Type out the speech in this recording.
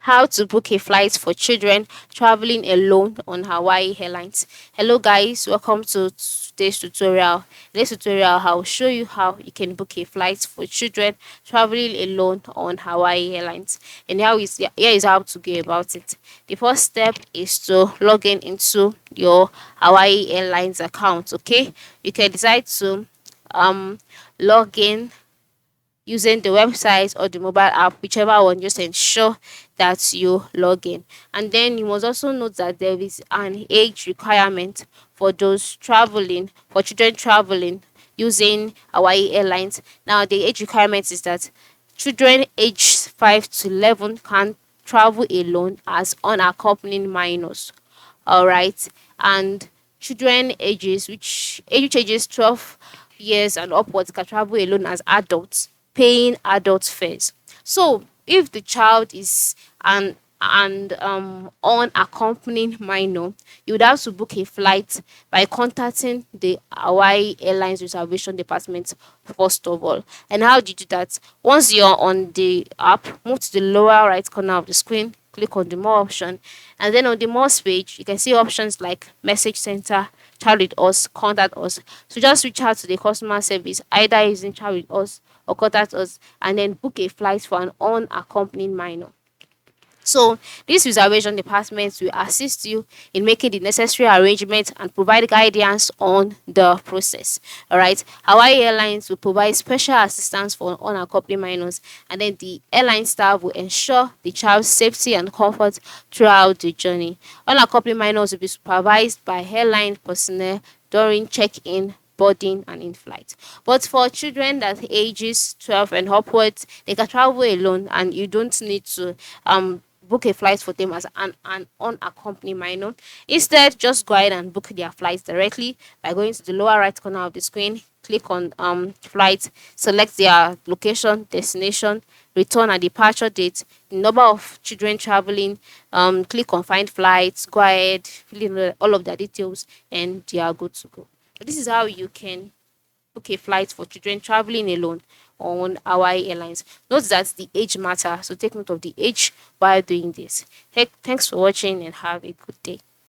How to book a flight for children traveling alone on Hawaii Airlines. Hello guys, welcome to today's tutorial. In this tutorial, I'll show you how you can book a flight for children traveling alone on Hawaii Airlines. And here is how to go about it. The first step is to log in into your Hawaii Airlines account. Okay, you can decide to log in using the website or the mobile app, whichever one. Just ensure that you log in. And then you must also note that there is an age requirement for those traveling, for children traveling using Hawaii Airlines. Now, the age requirement is that children aged 5 to 11 can travel alone as unaccompanied minors. All right. And children which ages 12 years and upwards can travel alone as adults, paying adult fares. So if the child is an unaccompanied minor, you would have to book a flight by contacting the Hawaii Airlines reservation department first of all. And how do you do that? Once you're on the app, move to the lower right corner of the screen, click on the more option, and then on the more page you can see options like message center, chat with us, contact us. So just reach out to the customer service either using chat with us or contact us, and then book a flight for an unaccompanied minor. So this reservation department will assist you in making the necessary arrangements and provide guidance on the process. All right. Hawaii Airlines will provide special assistance for unaccompanied minors, and then the airline staff will ensure the child's safety and comfort throughout the journey. Unaccompanied minors will be supervised by airline personnel during check-in, boarding, and in flight. But for children that ages 12 and upwards, they can travel alone, and you don't need to book a flight for them as an unaccompanied minor. Instead, just go ahead and book their flights directly by going to the lower right corner of the screen, click on flight, select their location, destination, return and departure date, the number of children traveling, click on find flights, go ahead, fill in all of their details, and they are good to go. So this is how you can book a flight for children traveling alone on Hawaii Airlines. Note that the age matter, so take note of the age while doing this. Thanks for watching and have a good day.